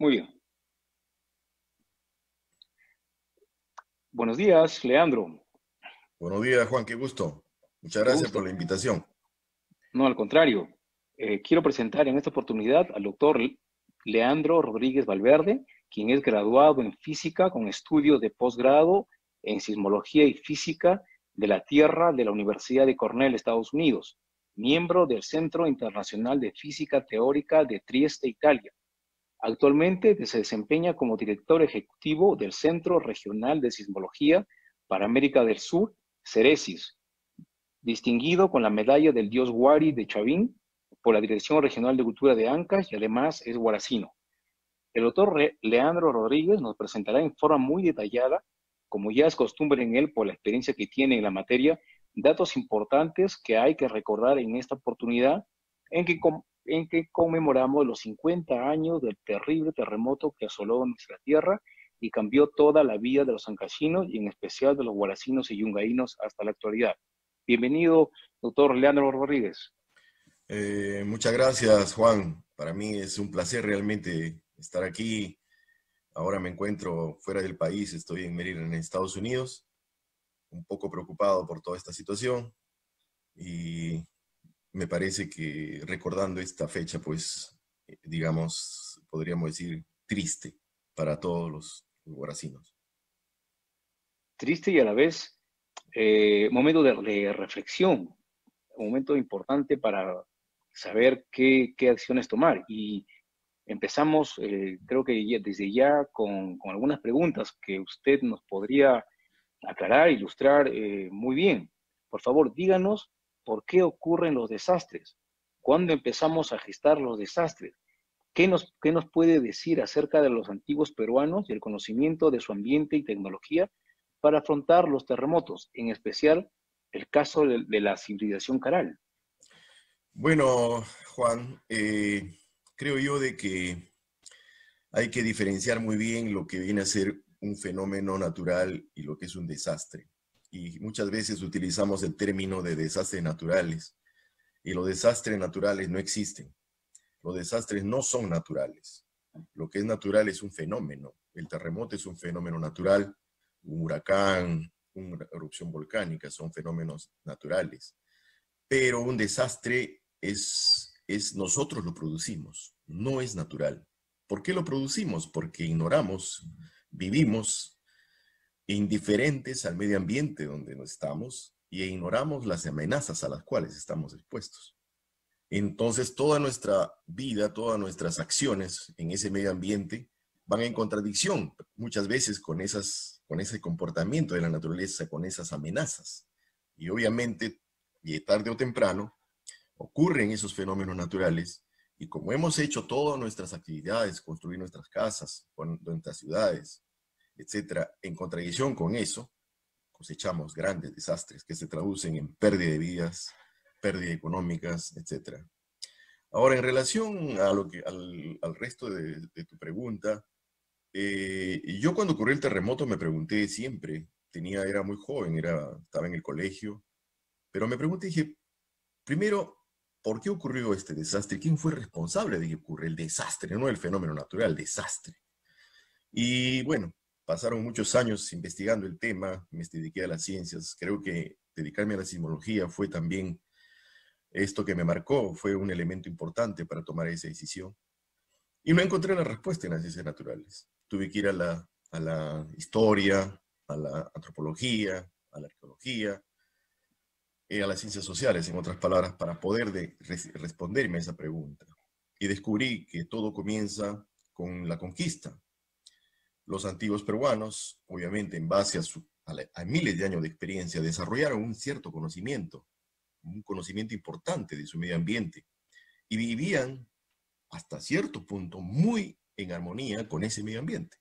Muy bien. Buenos días, Leandro. Buenos días, Juan, qué gusto. Muchas Qué gracias por gusto. la invitación. No, al contrario. Quiero presentar en esta oportunidad al doctor Leandro Rodríguez Valverde, quien es graduado en física con estudios de posgrado en sismología y física de la Tierra de la Universidad de Cornell, Estados Unidos, miembro del Centro Internacional de Física Teórica de Trieste, Italia. Actualmente se desempeña como director ejecutivo del Centro Regional de Sismología para América del Sur, CERESIS, distinguido con la medalla del dios Huari de Chavín por la Dirección Regional de Cultura de Ancash y además es guaracino. El doctor Leandro Rodríguez nos presentará en forma muy detallada, como ya es costumbre en él por la experiencia que tiene en la materia, datos importantes que hay que recordar en esta oportunidad en que conmemoramos los 50 años del terrible terremoto que asoló nuestra tierra y cambió toda la vida de los ancachinos y en especial de los guaracinos y yungaínos hasta la actualidad. Bienvenido, doctor Leandro Rodríguez. Muchas gracias, Juan. Para mí es un placer realmente estar aquí. Ahora me encuentro fuera del país, estoy en Maryland, en Estados Unidos, un poco preocupado por toda esta situación y me parece que recordando esta fecha, pues, digamos, podríamos decir triste para todos los guaracinos. Triste y a la vez momento de reflexión, un momento importante para saber qué acciones tomar. Y empezamos, creo que desde ya, con algunas preguntas que usted nos podría aclarar, ilustrar muy bien. Por favor, díganos por qué ocurren los desastres, cuándo empezamos a gestar los desastres, qué nos puede decir acerca de los antiguos peruanos y el conocimiento de su ambiente y tecnología para afrontar los terremotos, en especial el caso de la civilización Caral. Bueno, Juan, creo yo de que hay que diferenciar muy bien lo que viene a ser un fenómeno natural y lo que es un desastre. Y muchas veces utilizamos el término de desastres naturales. Y los desastres naturales no existen. Los desastres no son naturales. Lo que es natural es un fenómeno. El terremoto es un fenómeno natural, un huracán, una erupción volcánica son fenómenos naturales. Pero un desastre es nosotros lo producimos, no es natural. ¿Por qué lo producimos? Porque ignoramos, vivimos indiferentes al medio ambiente donde nos estamos y ignoramos las amenazas a las cuales estamos expuestos. Entonces, toda nuestra vida, todas nuestras acciones en ese medio ambiente van en contradicción muchas veces con ese comportamiento de la naturaleza, con esas amenazas. Y obviamente, y tarde o temprano, ocurren esos fenómenos naturales y como hemos hecho todas nuestras actividades, construir nuestras casas, nuestras ciudades, etcétera, en contradicción con eso, cosechamos grandes desastres que se traducen en pérdida de vidas, pérdida económicas, etcétera. Ahora, en relación a al resto de tu pregunta, yo cuando ocurrió el terremoto me pregunté siempre, era muy joven, estaba en el colegio, pero me pregunté, dije, primero, ¿por qué ocurrió este desastre? ¿Quién fue responsable de que ocurra el desastre? No el fenómeno natural, desastre. Y bueno, pasaron muchos años investigando el tema, me dediqué a las ciencias, creo que dedicarme a la sismología fue también esto que me marcó, fue un elemento importante para tomar esa decisión. Y no encontré la respuesta en las ciencias naturales. Tuve que ir a la historia, a la antropología, a la arqueología, a las ciencias sociales, en otras palabras, para poder responderme a esa pregunta. Y descubrí que todo comienza con la conquista. Los antiguos peruanos, obviamente en base a miles de años de experiencia, desarrollaron un cierto conocimiento, un conocimiento importante de su medio ambiente, y vivían hasta cierto punto muy en armonía con ese medio ambiente.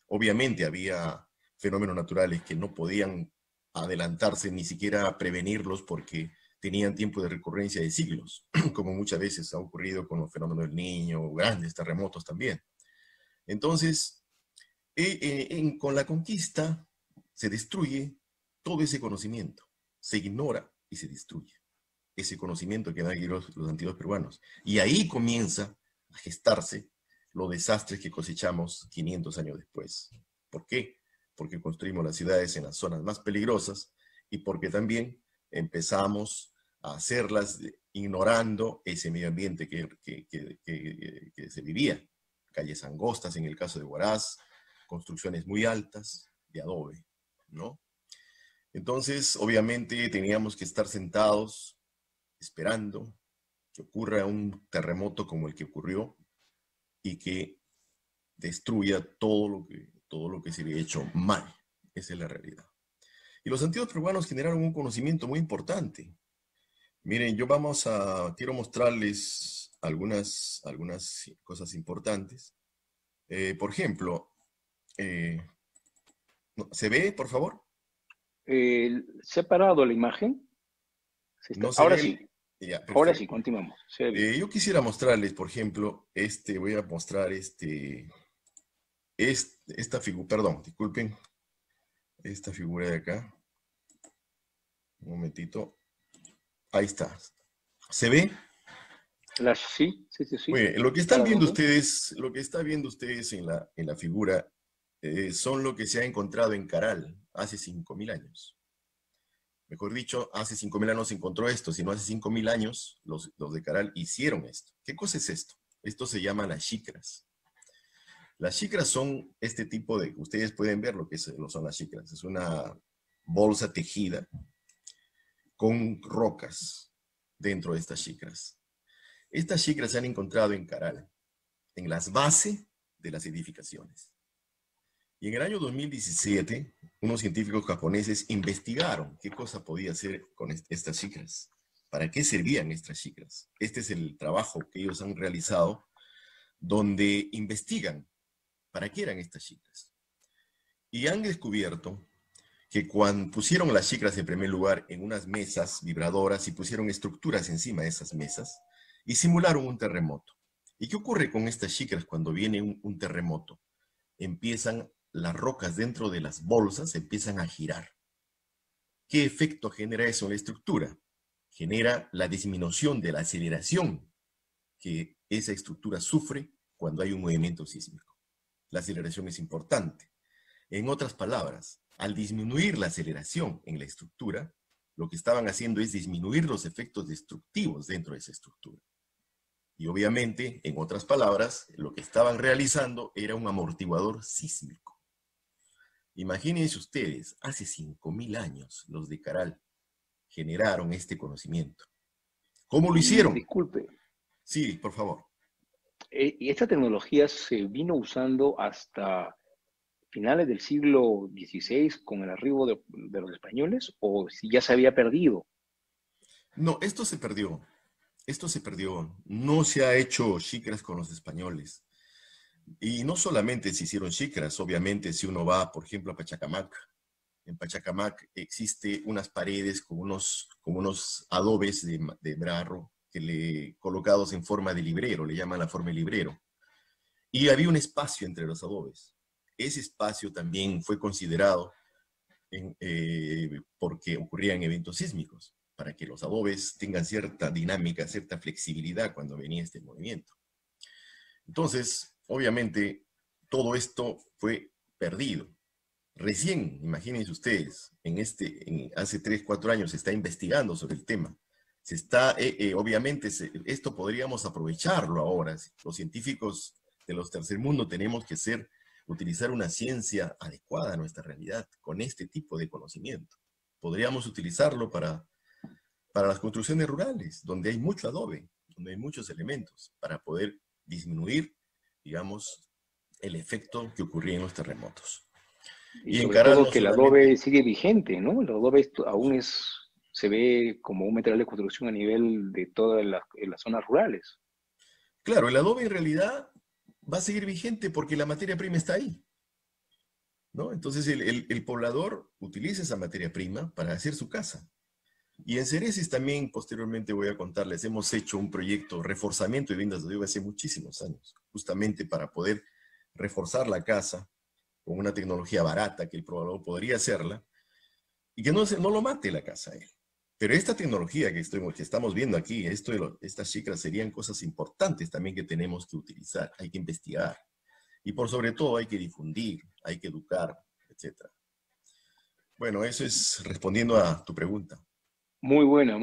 Obviamente había fenómenos naturales que no podían adelantarse ni siquiera prevenirlos porque tenían tiempo de recurrencia de siglos, como muchas veces ha ocurrido con los fenómenos del Niño, grandes terremotos también. Entonces, con la conquista se destruye todo ese conocimiento, se ignora y se destruye ese conocimiento que dan los antiguos peruanos. Y ahí comienza a gestarse los desastres que cosechamos 500 años después. ¿Por qué? Porque construimos las ciudades en las zonas más peligrosas y porque también empezamos a hacerlas ignorando ese medio ambiente que se vivía. Calles angostas en el caso de Huaraz, construcciones muy altas de adobe, ¿no? Entonces, obviamente, teníamos que estar sentados esperando que ocurra un terremoto como el que ocurrió y que destruya todo lo que se había hecho mal. Esa es la realidad. Y los antiguos peruanos generaron un conocimiento muy importante. Miren, quiero mostrarles algunas cosas importantes. Por ejemplo, ¿se ve, por favor? Separado la imagen. ¿No se Ahora ve? sí, Ya, ahora sí, perfecto. continuamos. Se ve bien. Yo quisiera mostrarles, por ejemplo, voy a mostrar esta figura, perdón, disculpen, esta figura de acá. Un momentito. Ahí está. ¿Se ve? Sí, sí, sí, sí. Muy bien. Lo que están viendo Claramente. ustedes, en la figura, son lo que se ha encontrado en Caral hace 5.000 años. Mejor dicho, hace 5.000 años se encontró esto, sino hace 5.000 años los de Caral hicieron esto. ¿Qué cosa es esto? Esto se llama las xícaras. Las xícaras son este tipo ustedes pueden ver lo son las xícaras. Es una bolsa tejida con rocas dentro de estas xícaras. Estas xícaras se han encontrado en Caral, en las bases de las edificaciones. Y en el año 2017, unos científicos japoneses investigaron qué cosa podía hacer con estas xícaras. ¿Para qué servían estas xícaras? Este es el trabajo que ellos han realizado, donde investigan para qué eran estas xícaras. Y han descubierto que cuando pusieron las xícaras en primer lugar en unas mesas vibradoras y pusieron estructuras encima de esas mesas y simularon un terremoto. ¿Y qué ocurre con estas xícaras cuando viene un terremoto? Empiezan las rocas dentro de las bolsas, empiezan a girar. ¿Qué efecto genera eso en la estructura? Genera la disminución de la aceleración que esa estructura sufre cuando hay un movimiento sísmico. La aceleración es importante. En otras palabras, al disminuir la aceleración en la estructura, lo que estaban haciendo es disminuir los efectos destructivos dentro de esa estructura. Y obviamente, en otras palabras, lo que estaban realizando era un amortiguador sísmico. Imagínense ustedes, hace 5.000 años los de Caral generaron este conocimiento. ¿Cómo lo Y hicieron? disculpe, Sí, por favor. ¿y esta tecnología se vino usando hasta finales del siglo XVI con el arribo de los españoles o si ya se había perdido? No, esto se perdió. Esto se perdió. No se ha hecho xícaras con los españoles. Y no solamente se hicieron xícaras, obviamente si uno va, por ejemplo, a Pachacamac, en Pachacamac existe unas paredes con unos adobes de barro colocados en forma de librero, le llaman la forma de librero. Y había un espacio entre los adobes. Ese espacio también fue considerado porque ocurrían eventos sísmicos, para que los adobes tengan cierta dinámica, cierta flexibilidad cuando venía este movimiento. Entonces, obviamente, todo esto fue perdido. Recién, imagínense ustedes, hace 3, 4 años se está investigando sobre el tema. Obviamente, esto podríamos aprovecharlo ahora. Los científicos de los tercer mundo tenemos que utilizar una ciencia adecuada a nuestra realidad, con este tipo de conocimiento. Podríamos utilizarlo para las construcciones rurales, donde hay mucho adobe, donde hay muchos elementos, para poder disminuir, digamos, el efecto que ocurría en los terremotos. Y Y en sobre Caral todo no que el adobe solamente... sigue vigente, ¿no? El adobe aún se ve como un material de construcción a nivel de todas las zonas rurales. Claro, el adobe en realidad va a seguir vigente porque la materia prima está ahí, ¿no? Entonces el poblador utiliza esa materia prima para hacer su casa. Y en Ceresis también, posteriormente voy a contarles, hemos hecho un proyecto reforzamiento de viviendas de adobe hace muchísimos años, justamente para poder reforzar la casa con una tecnología barata que el poblador podría hacerla y que no lo mate la casa a él. Pero esta tecnología que estamos viendo aquí, estas chicas serían cosas importantes también que tenemos que utilizar, hay que investigar. Y por sobre todo hay que difundir, hay que educar, etc. Bueno, eso es respondiendo a tu pregunta. Muy buena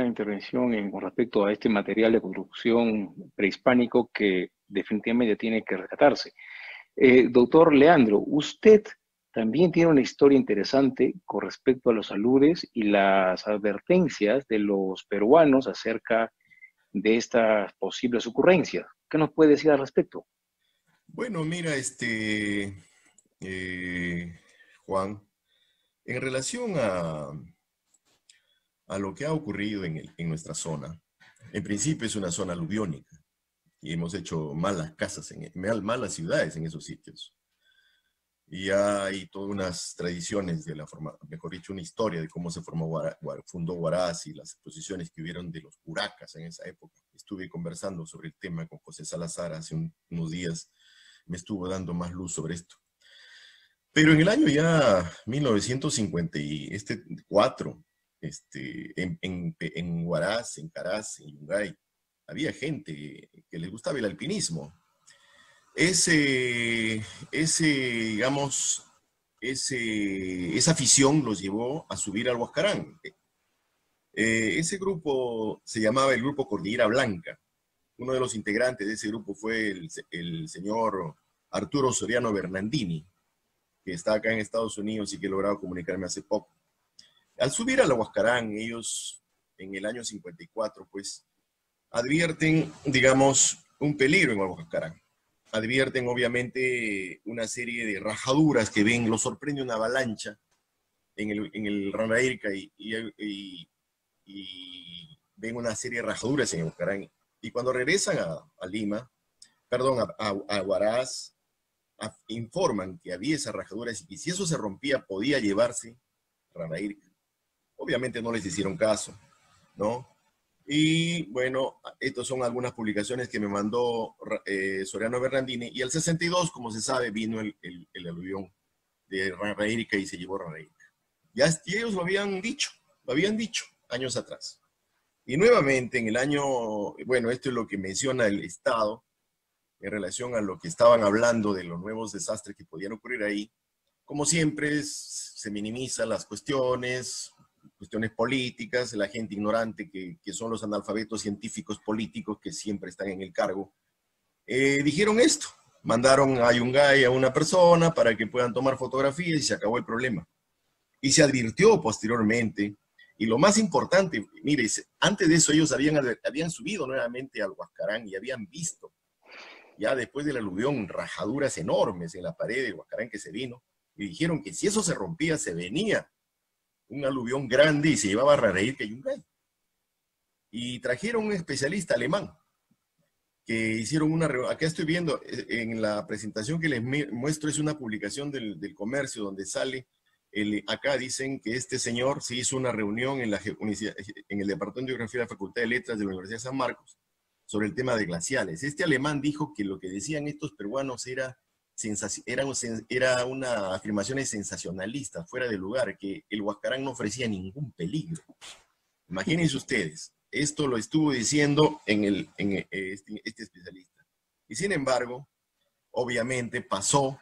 intervención con respecto a este material de construcción prehispánico que definitivamente tiene que rescatarse. Doctor Leandro, usted también tiene una historia interesante con respecto a los aludes y las advertencias de los peruanos acerca de estas posibles ocurrencias. ¿Qué nos puede decir al respecto? Bueno, mira, Juan, en relación a lo que ha ocurrido en nuestra zona, en principio es una zona aluviónica y hemos hecho malas casas, malas ciudades en esos sitios. Y hay todas unas tradiciones de la forma, mejor dicho, una historia de cómo se fundó Huaraz y las exposiciones que hubieron de los curacas en esa época. Estuve conversando sobre el tema con José Salazar hace unos días, me estuvo dando más luz sobre esto. Pero en el año ya 1954, en Huaraz, en Caraz, en Yungay, había gente que les gustaba el alpinismo. Digamos, esa afición los llevó a subir al Huascarán. Ese grupo se llamaba el Grupo Cordillera Blanca. Uno de los integrantes de ese grupo fue el señor Arturo Soriano Bernardini, que está acá en Estados Unidos y que he logrado comunicarme hace poco. Al subir al Huascarán, ellos en el año 54, pues, advierten, digamos, un peligro en el Huascarán. Advierten, obviamente, una serie de rajaduras que ven, los sorprende una avalancha en el Ranairca y ven una serie de rajaduras en el Huascarán. Y cuando regresan a Lima, perdón, a Huaraz, informan que había esas rajaduras y que si eso se rompía podía llevarse Ranairca. Obviamente no les hicieron caso, ¿no? Y bueno, estas son algunas publicaciones que me mandó Soriano Bernardini. Y el 62, como se sabe, vino el aluvión de Ranairca y se llevó Ranairca. Y ellos lo habían dicho años atrás. Y nuevamente en el año, bueno, esto es lo que menciona el Estado en relación a lo que estaban hablando de los nuevos desastres que podían ocurrir ahí. Como siempre, se minimizan las cuestiones políticas, la gente ignorante que son los analfabetos científicos políticos que siempre están en el cargo. Dijeron esto, mandaron a Yungay a una persona para que puedan tomar fotografías y se acabó el problema. Y se advirtió posteriormente, y lo más importante, mire, antes de eso ellos habían subido nuevamente al Huascarán y habían visto, ya después del aluvión, rajaduras enormes en la pared del Huascarán que se vino, y dijeron que si eso se rompía, se venía un aluvión grande y se llevaba a Ranairca y Yungay. Y trajeron un especialista alemán que hicieron una reunión. Acá estoy viendo, en la presentación que les muestro, es una publicación del Comercio donde sale, acá dicen que este señor se hizo una reunión en el Departamento de Geografía de la Facultad de Letras de la Universidad de San Marcos sobre el tema de glaciales. Este alemán dijo que lo que decían estos peruanos era una afirmación sensacionalista, fuera de lugar, que el Huascarán no ofrecía ningún peligro. Imagínense ustedes, esto lo estuvo diciendo este especialista. Y sin embargo, obviamente pasó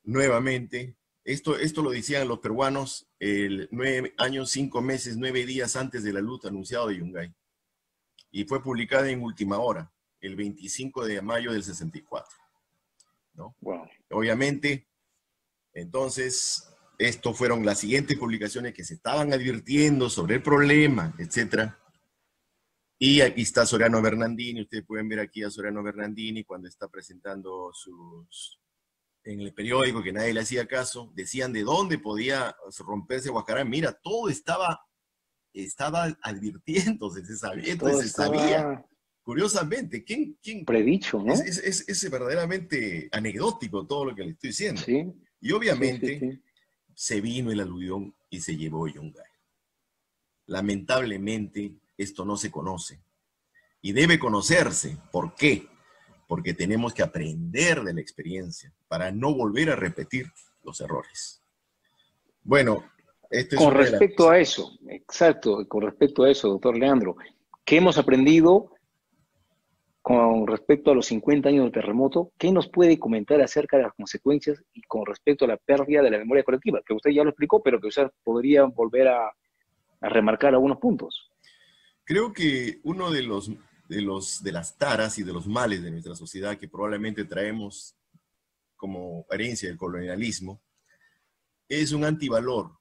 nuevamente, esto lo decían los peruanos 9 años, 5 meses, 9 días antes de la luta anunciada de Yungay. Y fue publicada en Última Hora, el 25 de mayo del 64. ¿No? Wow. Obviamente, entonces, esto fueron las siguientes publicaciones que se estaban advirtiendo sobre el problema, etc. Y aquí está Soriano Bernardini, ustedes pueden ver aquí a Soriano Bernardini cuando está presentando en el periódico, que nadie le hacía caso, decían de dónde podía romperse Huascarán. Mira, todo estaba advirtiéndose, se sabía, entonces se sabía. Curiosamente, ¿quién predicho, ¿no? Es verdaderamente anecdótico todo lo que le estoy diciendo. Sí. Y obviamente sí. se vino el aluvión y se llevó Yungay. Lamentablemente, esto no se conoce. Y debe conocerse. ¿Por qué? Porque tenemos que aprender de la experiencia para no volver a repetir los errores. Bueno, Esto es Con una de las respecto cosas. a eso, exacto, con respecto a eso, doctor Leandro, ¿qué hemos aprendido con respecto a los 50 años del terremoto? ¿Qué nos puede comentar acerca de las consecuencias y con respecto a la pérdida de la memoria colectiva? Que usted ya lo explicó, pero que usted podría volver a remarcar algunos puntos. Creo que uno de las taras y de los males de nuestra sociedad que probablemente traemos como herencia del colonialismo es un antivalor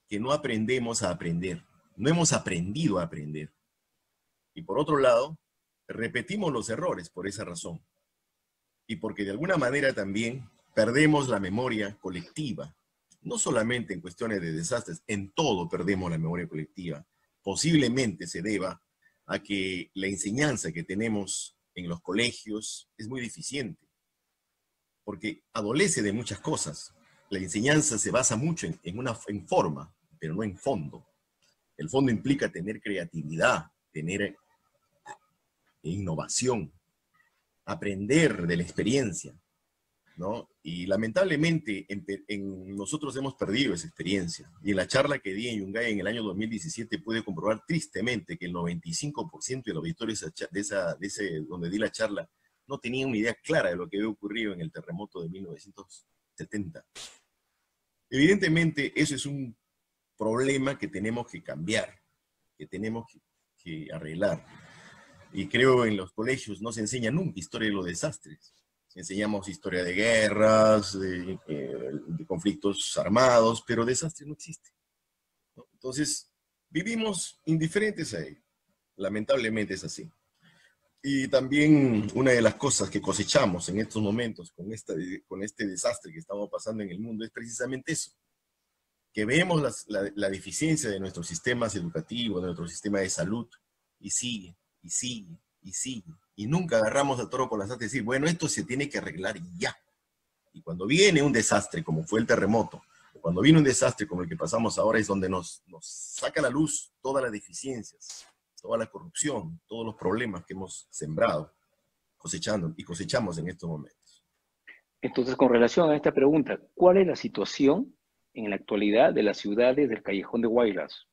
que no aprendemos a aprender. No hemos aprendido a aprender. Y por otro lado, repetimos los errores por esa razón. Y porque de alguna manera también perdemos la memoria colectiva. No solamente en cuestiones de desastres, en todo perdemos la memoria colectiva. Posiblemente se deba a que la enseñanza que tenemos en los colegios es muy deficiente, porque adolece de muchas cosas. La enseñanza se basa mucho en forma, pero no en fondo. El fondo implica tener creatividad, tener innovación, aprender de la experiencia, ¿no? Y lamentablemente nosotros hemos perdido esa experiencia. Y en la charla que di en Yungay en el año 2017 pude comprobar tristemente que el 95% de los auditores donde di la charla no tenían una idea clara de lo que había ocurrido en el terremoto de 1970. Evidentemente, eso es un problema que tenemos que cambiar, que tenemos que arreglar. Y creo en los colegios no se enseña nunca historia de los desastres. Enseñamos historia de guerras, de conflictos armados, pero desastres no existen, ¿no? Entonces, vivimos indiferentes a ello. Lamentablemente es así. Y también una de las cosas que cosechamos en estos momentos con este desastre que estamos pasando en el mundo es precisamente eso, que vemos la deficiencia de nuestros sistemas educativos, de nuestro sistema de salud, y sigue, y sigue, y sigue. Y nunca agarramos a toro por las astas y decir, bueno, esto se tiene que arreglar ya. Y cuando viene un desastre, como fue el terremoto, o cuando viene un desastre como el que pasamos ahora, es donde nos saca a la luz todas las deficiencias, toda la corrupción, todos los problemas que hemos sembrado, cosechando y cosechamos en estos momentos. Entonces, con relación a esta pregunta, ¿cuál es la situación en la actualidad de las ciudades del Callejón de Huaylas?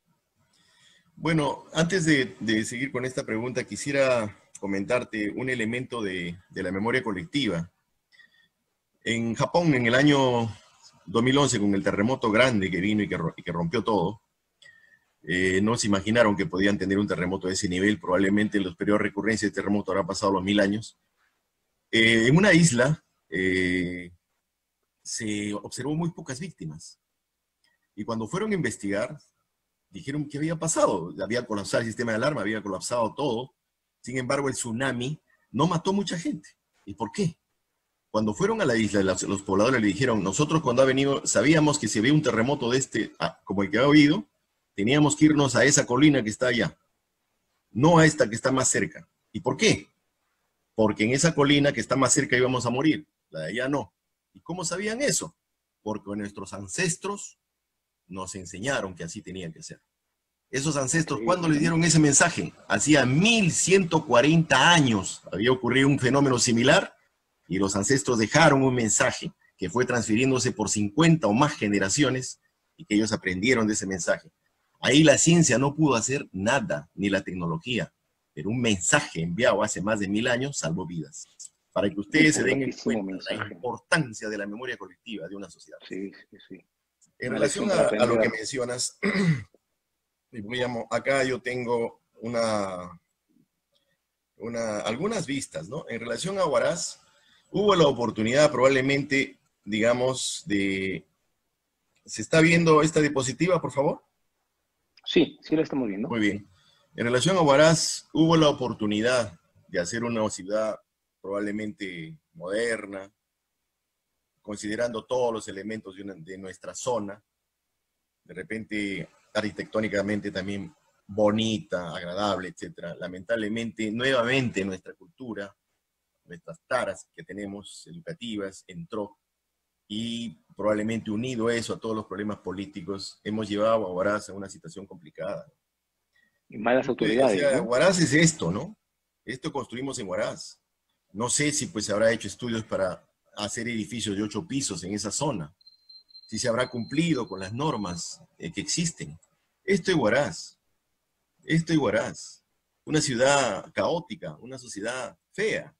Bueno, antes de seguir con esta pregunta, quisiera comentarte un elemento de la memoria colectiva. En Japón, en el año 2011, con el terremoto grande que vino y que rompió todo, no se imaginaron que podían tener un terremoto de ese nivel. Probablemente en los periodos de recurrencia de terremoto habrá pasado los 1000 años. En una isla se observó muy pocas víctimas. Y cuando fueron a investigar, dijeron que había pasado. Había colapsado el sistema de alarma, había colapsado todo. Sin embargo, el tsunami no mató mucha gente. ¿Y por qué? Cuando fueron a la isla, los pobladores le dijeron, nosotros cuando ha venido, sabíamos que si había un terremoto de como el que ha habido, teníamos que irnos a esa colina que está allá, no a esta que está más cerca. ¿Y por qué? Porque en esa colina que está más cerca íbamos a morir, la de allá no. ¿Y cómo sabían eso? Porque nuestros ancestros nos enseñaron que así tenían que ser. Esos ancestros, ¿cuándo les Increíble, ¿no? dieron ese mensaje? Hacía 1140 años había ocurrido un fenómeno similar y los ancestros dejaron un mensaje que fue transfiriéndose por 50 o más generaciones y que ellos aprendieron de ese mensaje. Ahí la ciencia no pudo hacer nada, ni la tecnología, pero un mensaje enviado hace más de 1000 años salvó vidas. Para que ustedes se den Importantísimo cuenta de la mensaje. importancia de la memoria colectiva de una sociedad. Sí, sí, sí. En Una relación lección para a lo que aprender. mencionas, acá yo tengo algunas vistas, ¿no? En relación a Huaraz, hubo la oportunidad probablemente, digamos, ¿Se está viendo esta diapositiva, por favor? Sí, sí la estamos viendo. Muy bien. En relación a Huaraz, hubo la oportunidad de hacer una ciudad probablemente moderna, considerando todos los elementos de nuestra zona, de repente arquitectónicamente también bonita, agradable, etcétera. Lamentablemente, nuevamente nuestra cultura, nuestras taras que tenemos educativas, entró y probablemente unido eso a todos los problemas políticos, hemos llevado a Huaraz a una situación complicada. Y malas Yo te autoridades, decía, ¿no? Huaraz es esto, ¿no? Esto construimos en Huaraz. No sé si pues se habrá hecho estudios para hacer edificios de 8 pisos en esa zona, si se habrá cumplido con las normas que existen. Esto es Huaraz, esto es Huaraz. Una ciudad caótica, una sociedad fea,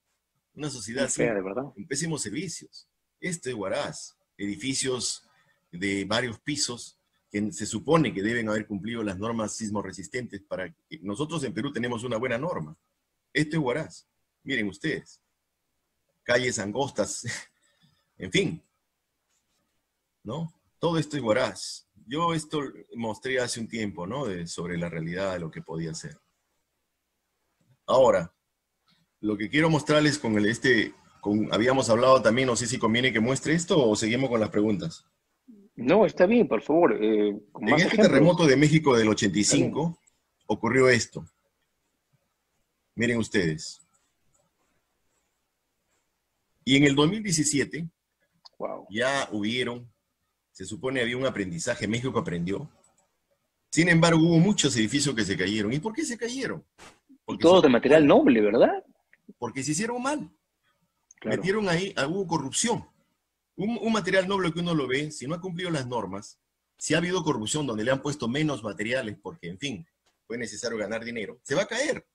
una sociedad Muy fea, sin de verdad. pésimos servicios. Esto es Huaraz, edificios de varios pisos que se supone que deben haber cumplido las normas sismoresistentes para que nosotros en Perú tenemos una buena norma. Esto es Huaraz. Miren ustedes, calles angostas, en fin, ¿no? Todo esto es Huaraz. Yo esto mostré hace un tiempo, ¿no? Sobre la realidad de lo que podía ser. Ahora, lo que quiero mostrarles con habíamos hablado también, no sé si conviene que muestre esto o seguimos con las preguntas. No, está bien, por favor, con En más este ejemplos. terremoto de México del Está bien. 85 ocurrió esto. Miren ustedes. Y en el 2017 Wow. ya se supone había un aprendizaje, México aprendió. Sin embargo, hubo muchos edificios que se cayeron. ¿Y por qué se cayeron? Y Porque se todo de hicieron material mal. noble, ¿verdad? Porque se hicieron mal. Claro. Metieron ahí, hubo corrupción. Un material noble que uno lo ve, si no ha cumplido las normas, si ha habido corrupción donde le han puesto menos materiales, porque, en fin, fue necesario ganar dinero, se va a caer.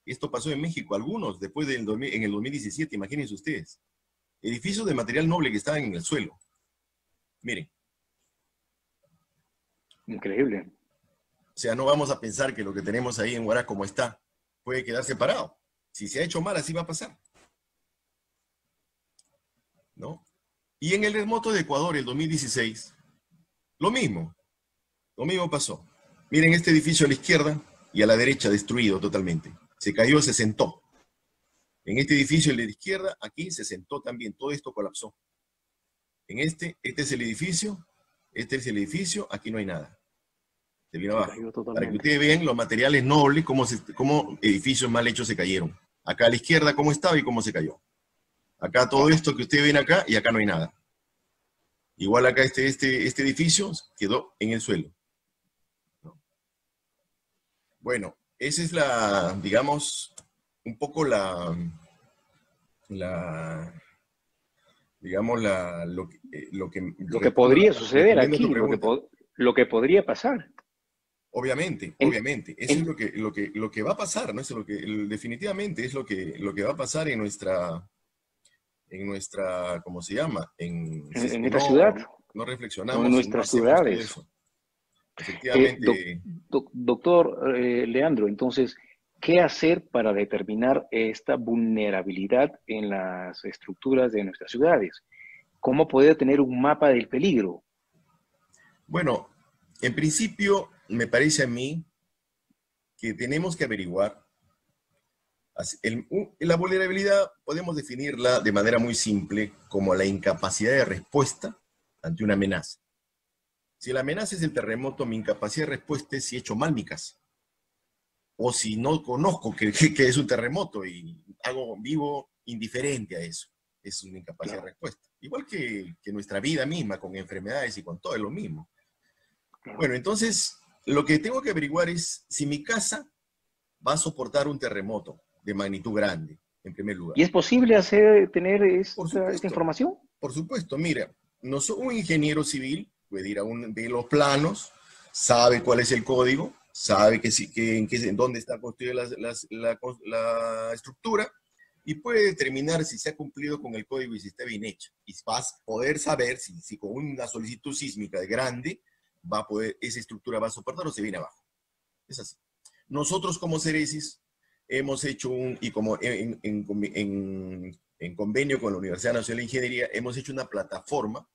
Esto pasó en México, algunos, después en el 2017, imagínense ustedes. Edificios de material noble que estaban en el suelo. Miren, Increíble. o sea, no vamos a pensar que lo que tenemos ahí en Huaraz como está puede quedar separado. Si se ha hecho mal, así va a pasar. ¿No? Y en el terremoto de Ecuador, el 2016, lo mismo pasó. Miren este edificio a la izquierda y a la derecha destruido totalmente. Se cayó, se sentó. En este edificio a la izquierda, aquí se sentó también. Todo esto colapsó. Este es el edificio, aquí no hay nada. Se vino Se abajo. cayó Para que totalmente. ustedes vean los materiales nobles, cómo edificios mal hechos se cayeron. Acá a la izquierda cómo estaba y cómo se cayó. Acá todo Wow. esto que ustedes ven acá y acá no hay nada. Igual acá este edificio quedó en el suelo. ¿No? Bueno, esa es digamos, un poco la digamos, Lo que podría suceder respondiendo a tu aquí, pregunta. lo que podría pasar. Obviamente, En, obviamente. Eso es en, lo que va a pasar, ¿no? Eso es definitivamente es lo que va a pasar en nuestra, ¿cómo se llama? Si es en que esta ciudad no o en reflexionamos y no nuestras hacemos todo ciudades. eso. Efectivamente, Doctor Leandro, entonces, ¿qué hacer para determinar esta vulnerabilidad en las estructuras de nuestras ciudades? ¿Cómo poder tener un mapa del peligro? bueno, en principio me parece a mí que tenemos que averiguar. La vulnerabilidad podemos definirla de manera muy simple como la incapacidad de respuesta ante una amenaza. Si la amenaza es el terremoto, mi incapacidad de respuesta es si he hecho mal mi casa. O si no conozco que es un terremoto y vivo indiferente a eso. Es una incapacidad de Claro, respuesta. Igual que nuestra vida misma, con enfermedades y con todo es lo mismo. claro. Bueno, entonces, lo que tengo que averiguar es si mi casa va a soportar un terremoto de magnitud grande, en primer lugar. ¿Y es posible tener Por esta supuesto, información? por supuesto. Mira, no soy un ingeniero civil, puede ir ve los planos, sabe cuál es el código, sabe en dónde está construida la estructura y puede determinar si se ha cumplido con el código y si está bien hecho. Y vas a poder saber si con una solicitud sísmica grande esa estructura va a soportar o se viene abajo. Es así. Nosotros como Ceresis hemos hecho y como en convenio con la Universidad Nacional de Ingeniería, hemos hecho una plataforma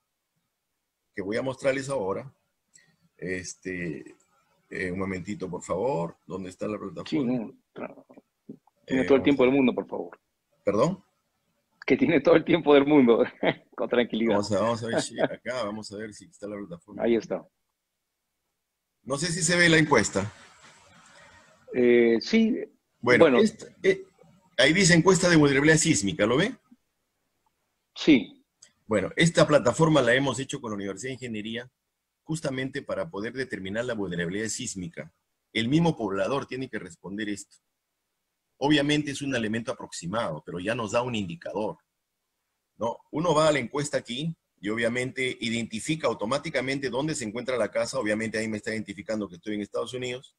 que voy a mostrarles ahora. Un momentito, por favor. ¿Dónde está la Sí, plataforma? no, tiene todo el Vamos tiempo a del ver. mundo, por favor. ¿Perdón? Que tiene todo el tiempo del mundo, con tranquilidad. Vamos a ver si acá, vamos a ver si está la plataforma Ahí por aquí. está. No sé si se ve la encuesta. Sí, Bueno, bueno, ahí dice encuesta de vulnerabilidad sísmica, ¿lo ve? sí, Bueno, esta plataforma la hemos hecho con la Universidad de Ingeniería justamente para poder determinar la vulnerabilidad sísmica. El mismo poblador tiene que responder esto. Obviamente es un elemento aproximado, pero ya nos da un indicador, ¿no? Uno va a la encuesta aquí y obviamente identifica automáticamente dónde se encuentra la casa. Obviamente ahí me está identificando que estoy en Estados Unidos.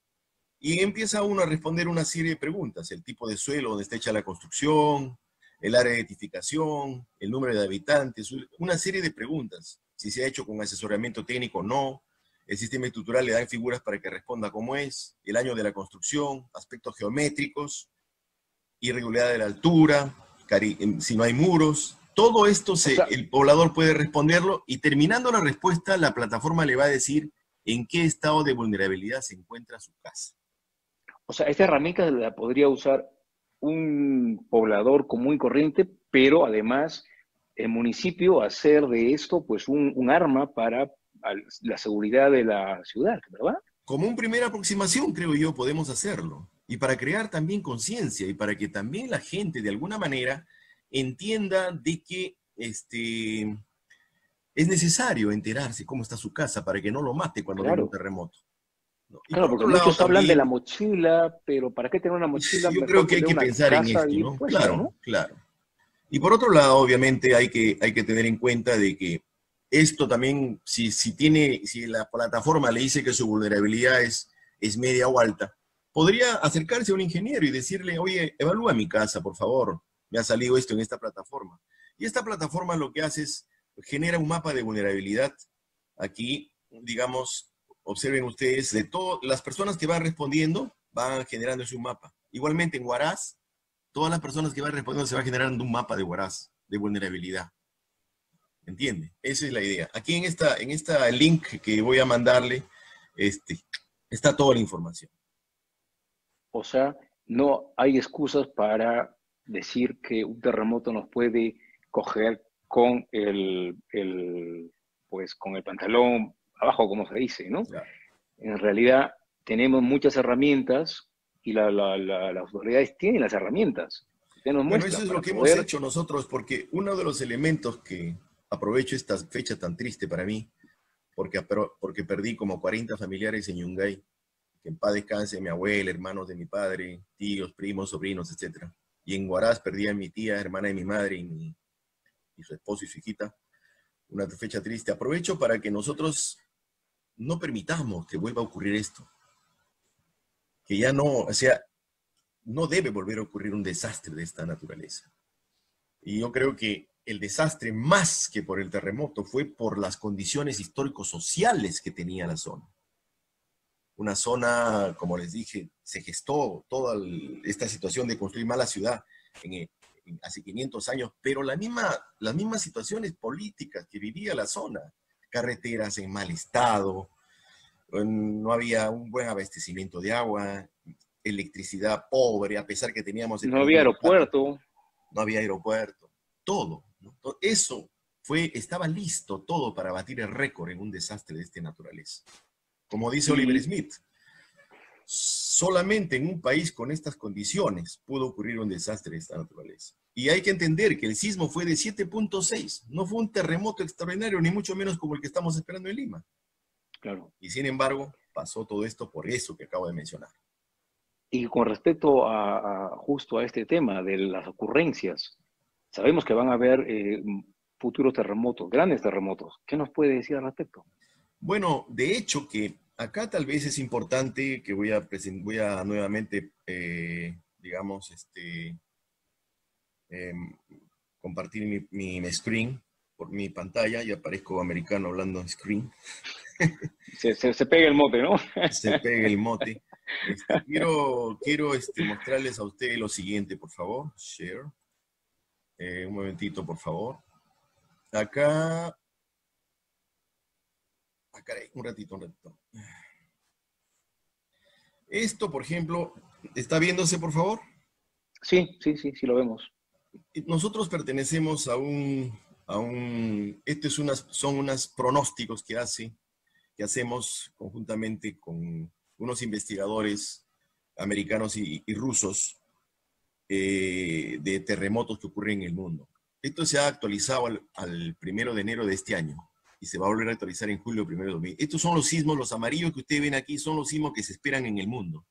Y empieza uno a responder una serie de preguntas: el tipo de suelo donde está hecha la construcción, el área de edificación, el número de habitantes, una serie de preguntas. Si se ha hecho con asesoramiento técnico o no, el sistema estructural le dan figuras para que responda cómo es, el año de la construcción, aspectos geométricos, irregularidad de la altura, si no hay muros. Todo esto O sea, el poblador puede responderlo, y terminando la respuesta, la plataforma le va a decir en qué estado de vulnerabilidad se encuentra su casa. esta herramienta la podría usar un poblador común y corriente, pero además el municipio hacer de esto pues un arma para la seguridad de la ciudad, ¿verdad? Como una primera aproximación, creo yo, podemos hacerlo. Y para crear también conciencia y para que también la gente de alguna manera entienda de que es necesario enterarse cómo está su casa para que no lo mate cuando venga un Claro, terremoto, ¿no? Y claro, por porque otro lado muchos hablan de la también, mochila, pero ¿para qué tener una mochila? yo creo Mejor que hay tener que una pensar en casa esto, bien ¿no? puesta, Claro, ¿no? claro. Y por otro lado, obviamente hay que tener en cuenta de que esto también, si la plataforma le dice que su vulnerabilidad es media o alta, podría acercarse a un ingeniero y decirle: oye, evalúa mi casa, por favor, me ha salido esto en esta plataforma. Y esta plataforma lo que hace es genera un mapa de vulnerabilidad. Aquí, digamos, observen ustedes, de todas las personas que van respondiendo, van generando un mapa. Igualmente en Huaraz, todas las personas que van respondiendo se va generando un mapa de Huaraz, de vulnerabilidad. ¿Entiende? Esa es la idea. Aquí en esta link que voy a mandarle, está toda la información. O sea, no hay excusas para decir que un terremoto nos puede coger con pues, con el pantalón abajo, como se dice, ¿no? Claro. En realidad tenemos muchas herramientas y las autoridades tienen las herramientas que nos Bueno, eso muestran es lo para que hemos poder, hecho nosotros, porque uno de los elementos que aprovecho esta fecha tan triste para mí, porque perdí como 40 familiares en Yungay, que en paz descanse mi abuela, hermanos de mi padre, tíos, primos, sobrinos, etc. Y en Huaraz perdí a mi tía, hermana de mi madre, y su esposo y su hijita. Una fecha triste. Aprovecho para que nosotros no permitamos que vuelva a ocurrir esto. Que ya no, o sea, no debe volver a ocurrir un desastre de esta naturaleza. Y yo creo que el desastre, más que por el terremoto, fue por las condiciones histórico-sociales que tenía la zona. Una zona, como les dije, se gestó toda esta situación de construir mala ciudad hace 500 años, pero las mismas situaciones políticas que vivía la zona: carreteras en mal estado, no había un buen abastecimiento de agua, electricidad pobre, a pesar que teníamos el no había primer impacto, aeropuerto, no había aeropuerto, todo, ¿no? Eso estaba listo todo para batir el récord en un desastre de esta naturaleza. Como dice Oliver y Smith, solamente en un país con estas condiciones pudo ocurrir un desastre de esta naturaleza. Y hay que entender que el sismo fue de 7.6, no fue un terremoto extraordinario, ni mucho menos como el que estamos esperando en Lima. claro. Y sin embargo, pasó todo esto por eso que acabo de mencionar. Y con respecto justo a este tema de las ocurrencias, sabemos que van a haber futuros terremotos, grandes terremotos. ¿Qué nos puede decir al respecto? Bueno, de hecho que acá tal vez es importante que voy a nuevamente, digamos, eh, compartir mi screen por mi pantalla, y aparezco americano hablando en screen. Se pega el mote, ¿no? Se pegue el mote. Quiero mostrarles a ustedes lo siguiente, por favor. Share. Un momentito, por favor. Acá. Caray, un ratito, un ratito. Esto, por ejemplo, ¿está viéndose, por favor? Sí, sí, sí, sí lo vemos. Nosotros pertenecemos son unos pronósticos que hacemos conjuntamente con unos investigadores americanos y rusos, de terremotos que ocurren en el mundo. Esto se ha actualizado al 1 de enero de este año y se va a volver a actualizar en julio 1 de 2020. Estos son los sismos, los amarillos que ustedes ven aquí son los sismos que se esperan en el mundo.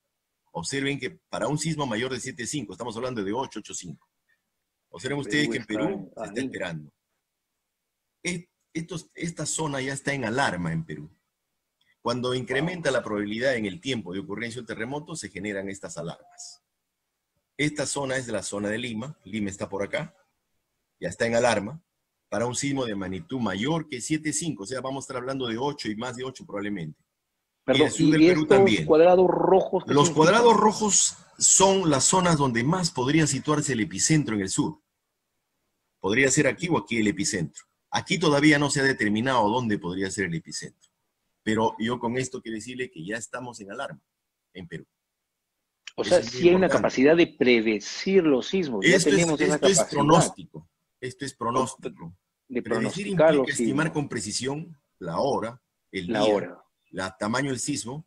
Observen que para un sismo mayor de 7.5, estamos hablando de 8.85. Observen ustedes Perú que en está Perú se está ahí. esperando. esta zona ya está en alarma en Perú. Cuando incrementa la probabilidad en el tiempo de ocurrencia de un terremoto, se generan estas alarmas. Esta zona es de la zona de Lima. Lima está por acá. Ya está en alarma para un sismo de magnitud mayor que 7,5. O sea, vamos a estar hablando de 8 y más de 8 probablemente. Y el Perdón, sur del ¿y Perú estos también. cuadrados rojos qué Los significan? cuadrados rojos son las zonas donde más podría situarse el epicentro en el sur. Podría ser aquí o aquí el epicentro. Aquí todavía no se ha determinado dónde podría ser el epicentro. Pero yo con esto quiero decirle que ya estamos en alarma en Perú. O Eso sea, es muy sí hay una importante. capacidad de predecir los sismos, ya tenemos esa Esto es capacidad pronóstico. Esto es pronóstico. de Predecir pronosticar implica los estimar sismos, con precisión la hora, el la día, hora. el tamaño del sismo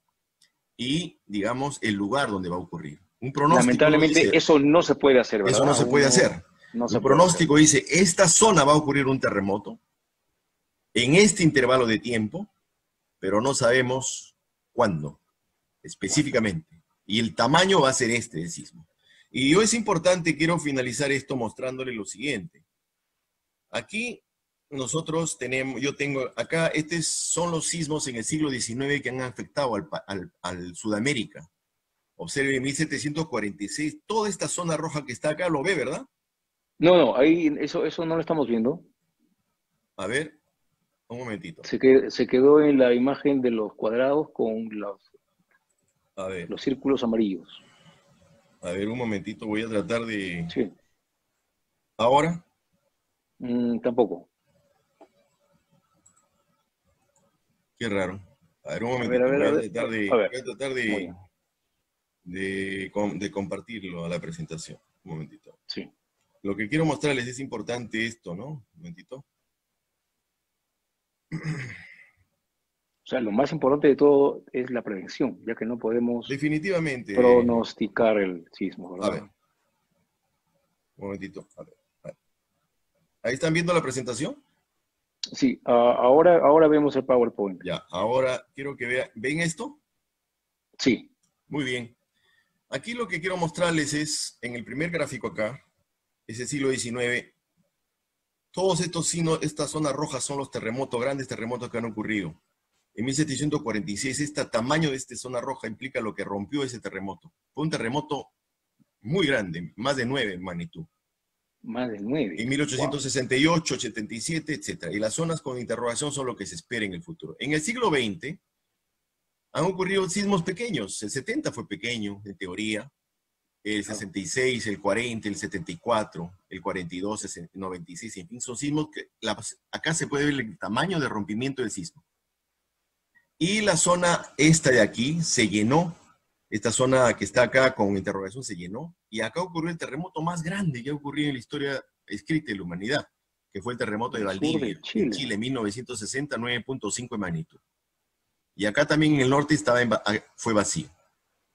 y, digamos, el lugar donde va a ocurrir. Un pronóstico no Lamentablemente dice, eso no se puede hacer, eso ¿verdad? no se Aún puede hacer. no se Un puede hacer. pronóstico dice, esta zona va a ocurrir un terremoto en este intervalo de tiempo, pero no sabemos cuándo específicamente. Y el tamaño va a ser este del sismo. Y yo es importante, quiero finalizar esto mostrándole lo siguiente. Aquí nosotros tenemos, yo tengo acá, estos son los sismos en el siglo XIX que han afectado al Sudamérica. Observe, en 1746, toda esta zona roja que está acá, lo ve, ¿verdad? No, no, ahí eso no lo estamos viendo. A ver, un momentito. Se quedó en la imagen de los cuadrados con A ver, los círculos amarillos. un momentito, voy a tratar de... Sí, Ahora, tampoco. qué raro. A ver, un A ver, a momentito, ver, a ver. A ver, voy a tratar muy bien. de compartirlo a la presentación. Un momentito. Sí. Lo que quiero mostrarles es importante esto, ¿no? Un momentito. O sea, lo más importante de todo es la prevención, ya que no podemos Definitivamente, pronosticar el sismo, a ver, ¿verdad? un momentito. A ver, a ver. ¿Ahí están viendo la presentación? Sí, ahora vemos el PowerPoint. Ya, ahora quiero que vean. ¿Ven esto? Sí, Muy bien. Aquí lo que quiero mostrarles es, en el primer gráfico acá, es el siglo XIX, todos estos signos, estas zonas rojas son los terremotos, grandes terremotos que han ocurrido. En 1746, este tamaño de esta zona roja implica lo que rompió ese terremoto. Fue un terremoto muy grande, más de 9 en magnitud. más de 9. En Wow. 1868, 87, etc. Y las zonas con interrogación son lo que se espera en el futuro. En el siglo XX han ocurrido sismos pequeños. El 70 fue pequeño, en teoría. El 66, el 40, el 74, el 42, el 96, en fin, son sismos que acá se puede ver el tamaño de rompimiento del sismo. Y la zona esta de aquí se llenó, esta zona que está acá con interrogación se llenó, y acá ocurrió el terremoto más grande que ha ocurrido en la historia escrita de la humanidad, que fue el terremoto de El sur Valdivia, de en Chile. Chile, 1960, 9.5 de magnitud. Y acá también en el norte fue vacío.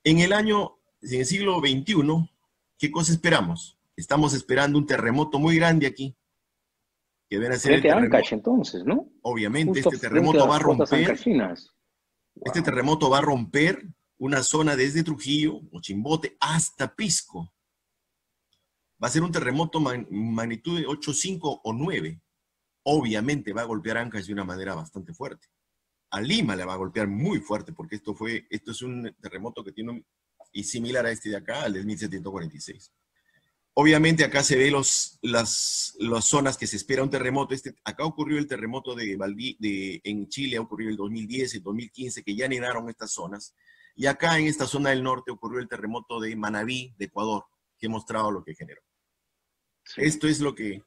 En el siglo XXI, ¿qué cosa esperamos? Estamos esperando un terremoto muy grande aquí, que viene a ser el Frente a terremoto. Ancash, entonces, ¿no? Obviamente Justo este frente a terremoto va a las costas romper, ancachinas. este Wow. terremoto va a romper una zona desde Trujillo, o Chimbote, hasta Pisco. Va a ser un terremoto magnitud de 8,5 o 9. Obviamente va a golpear a Ancash de una manera bastante fuerte. A Lima le va a golpear muy fuerte, porque esto es un terremoto que tiene y similar a este de acá, al del 1746. Obviamente acá se ve las zonas que se espera un terremoto. Acá ocurrió el terremoto en Chile, ocurrió el 2010, el 2015, que ya anidaron estas zonas. Y acá en esta zona del norte ocurrió el terremoto de Manabí, de Ecuador, que he mostrado lo que generó. Sí. Esto es lo que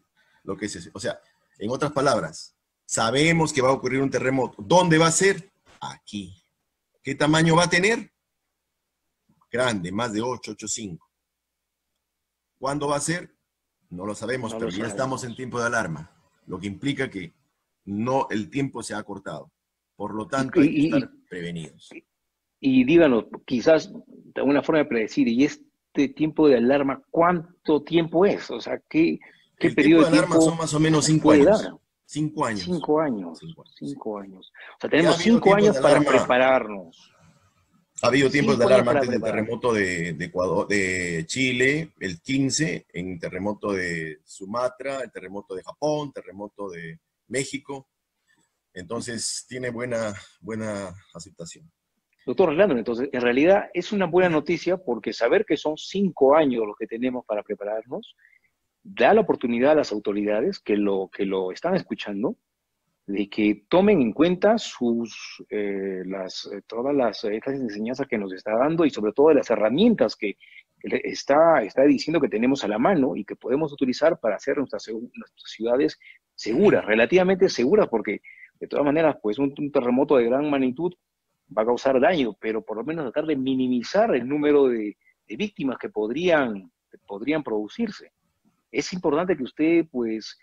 se... O sea, en otras palabras, sabemos que va a ocurrir un terremoto. ¿Dónde va a ser? Aquí. ¿Qué tamaño va a tener? Grande, más de 8, 8,5. ¿Cuándo va a ser? No lo sabemos, No pero lo ya estamos en sabemos. tiempo de alarma, lo que implica que no, el tiempo se ha acortado. Por lo Y, tanto, hay que y, estar y, prevenidos. y díganos, quizás de alguna forma de predecir, ¿y este tiempo de alarma cuánto tiempo es? O sea, ¿qué El tiempo periodo de de alarma son tiempo más o menos nos 5 puede años. dar? 5 años. 5 años, 5 años. 5 años. O sea, Ya ha tenemos habido 5 años tiempos de para alarma. prepararnos. Ha habido tiempos de 5 años alarma para antes del prepararnos. terremoto de Ecuador, de Chile, el 15, en terremoto de Sumatra, el terremoto de Japón, terremoto de México. Entonces, tiene buena aceptación. Doctor Orlando, entonces, en realidad es una buena noticia porque saber que son 5 años los que tenemos para prepararnos da la oportunidad a las autoridades que lo están escuchando de que tomen en cuenta todas las estas enseñanzas que nos está dando y sobre todo las herramientas que está diciendo que tenemos a la mano y que podemos utilizar para hacer nuestras ciudades seguras, relativamente seguras, porque de todas maneras, pues un terremoto de gran magnitud va a causar daño, pero por lo menos tratar de minimizar el número de víctimas que podrían producirse. Es importante que usted, pues,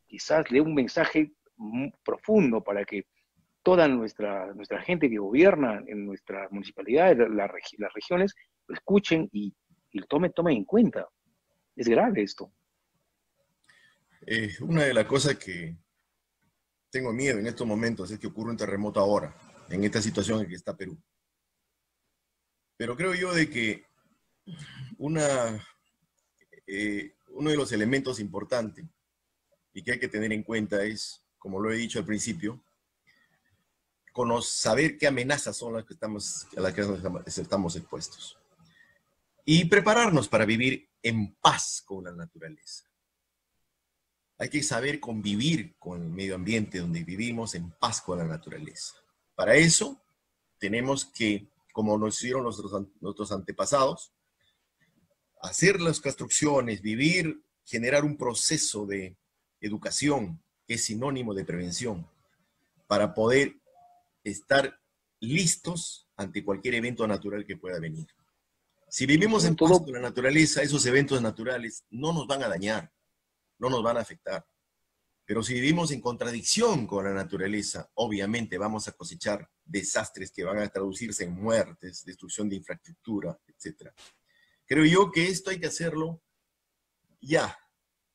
quizás lee un mensaje profundo para que toda nuestra gente que gobierna en nuestras municipalidades, las regiones, lo escuchen y tomen en cuenta. Es grave esto. Una de las cosas que tengo miedo en estos momentos es que ocurra un terremoto ahora, en esta situación en que está Perú. Pero creo yo de que uno de los elementos importantes y que hay que tener en cuenta es, como lo he dicho al principio, saber qué amenazas son a las que estamos expuestos. Y prepararnos para vivir en paz con la naturaleza. Hay que saber convivir con el medio ambiente donde vivimos en paz con la naturaleza. Para eso tenemos que, como lo hicieron nuestros antepasados, hacer las construcciones, vivir, generar un proceso de educación que es sinónimo de prevención para poder estar listos ante cualquier evento natural que pueda venir. Si vivimos Sobre en paz todo, con la naturaleza, esos eventos naturales no nos van a dañar, no nos van a afectar. Pero si vivimos en contradicción con la naturaleza, obviamente vamos a cosechar desastres que van a traducirse en muertes, destrucción de infraestructura, etc. Creo yo que esto hay que hacerlo ya,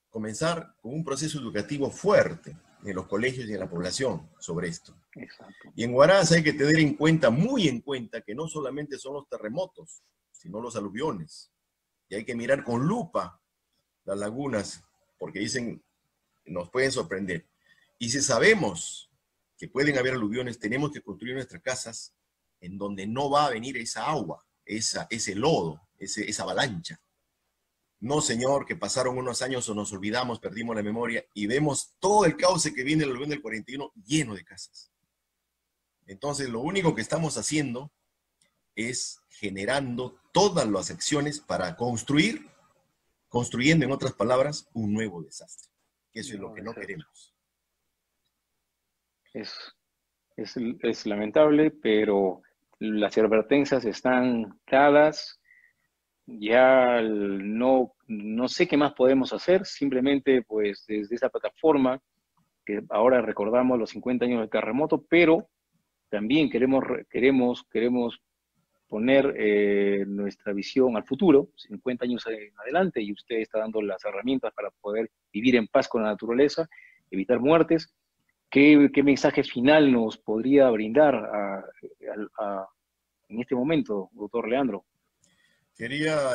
comenzar con un proceso educativo fuerte en los colegios y en la población sobre esto. exacto. Y en Huaraz hay que tener en cuenta, muy en cuenta, que no solamente son los terremotos, sino los aluviones. Y hay que mirar con lupa las lagunas, porque dicen, nos pueden sorprender. Y si sabemos que pueden haber aluviones, tenemos que construir nuestras casas en donde no va a venir esa agua, ese lodo, esa avalancha. No, señor, que pasaron unos años o nos olvidamos, perdimos la memoria y vemos todo el cauce que viene del aluvión del 41 lleno de casas. Entonces, lo único que estamos haciendo es generando todas las acciones para construyendo, en otras palabras, un nuevo desastre. Eso es lo No, que no queremos. es, es lamentable, pero las advertencias están dadas. Ya no sé qué más podemos hacer, simplemente pues desde esa plataforma que ahora recordamos los 50 años del terremoto, pero también queremos poner nuestra visión al futuro, 50 años en adelante, y usted está dando las herramientas para poder vivir en paz con la naturaleza, evitar muertes. ¿Qué mensaje final nos podría brindar en este momento, doctor Leandro? Quería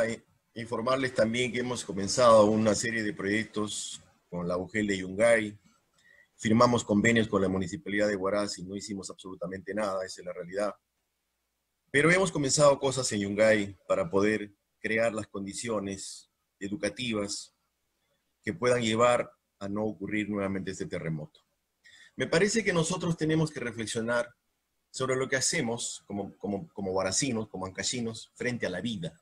informarles también que hemos comenzado una serie de proyectos con la UGEL de Yungay. Firmamos convenios con la Municipalidad de Huaraz y no hicimos absolutamente nada, esa es la realidad. Pero hemos comenzado cosas en Yungay para poder crear las condiciones educativas que puedan llevar a no ocurrir nuevamente este terremoto. Me parece que nosotros tenemos que reflexionar sobre lo que hacemos como huaracinos, como ancachinos, frente a la vida.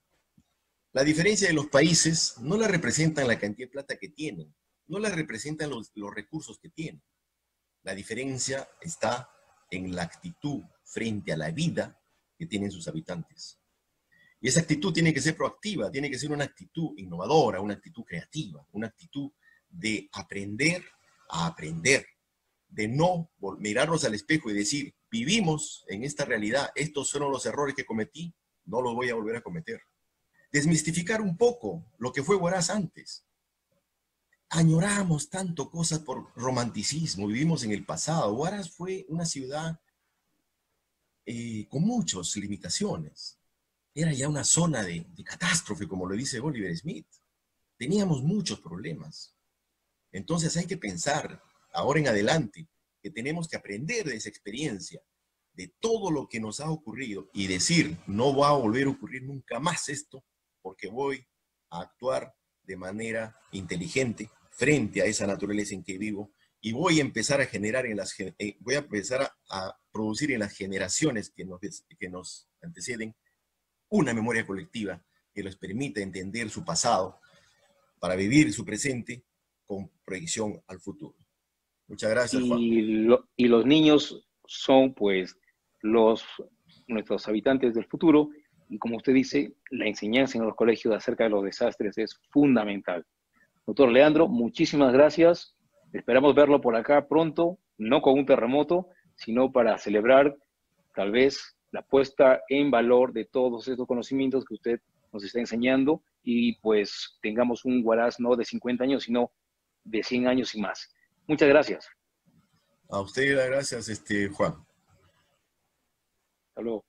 La diferencia de los países no la representan la cantidad de plata que tienen, no la representan los recursos que tienen. La diferencia está en la actitud frente a la vida que tienen sus habitantes. Y esa actitud tiene que ser proactiva, tiene que ser una actitud innovadora, una actitud creativa, una actitud de aprender a aprender, de no mirarnos al espejo y decir, vivimos en esta realidad, estos fueron los errores que cometí, no los voy a volver a cometer. Desmistificar un poco lo que fue Huaraz antes. Añoramos tanto cosas por romanticismo, vivimos en el pasado. Huaraz fue una ciudad con muchas limitaciones. Era ya una zona de catástrofe, como lo dice Oliver Smith. Teníamos muchos problemas. Entonces hay que pensar ahora en adelante, que tenemos que aprender de esa experiencia, de todo lo que nos ha ocurrido y decir, no va a volver a ocurrir nunca más esto, porque voy a actuar de manera inteligente frente a esa naturaleza en que vivo y voy a empezar a generar voy a empezar a producir en las generaciones que nos anteceden una memoria colectiva que les permita entender su pasado para vivir su presente con proyección al futuro. Muchas gracias, Juan. Y los niños son pues los, nuestros habitantes del futuro y como usted dice, la enseñanza en los colegios acerca de los desastres es fundamental. Doctor Leandro, muchísimas gracias. Esperamos verlo por acá pronto, no con un terremoto, sino para celebrar tal vez la puesta en valor de todos estos conocimientos que usted nos está enseñando y pues tengamos un Huaraz no de 50 años, sino de 100 años y más. Muchas gracias. A usted las gracias, Juan. Hasta luego.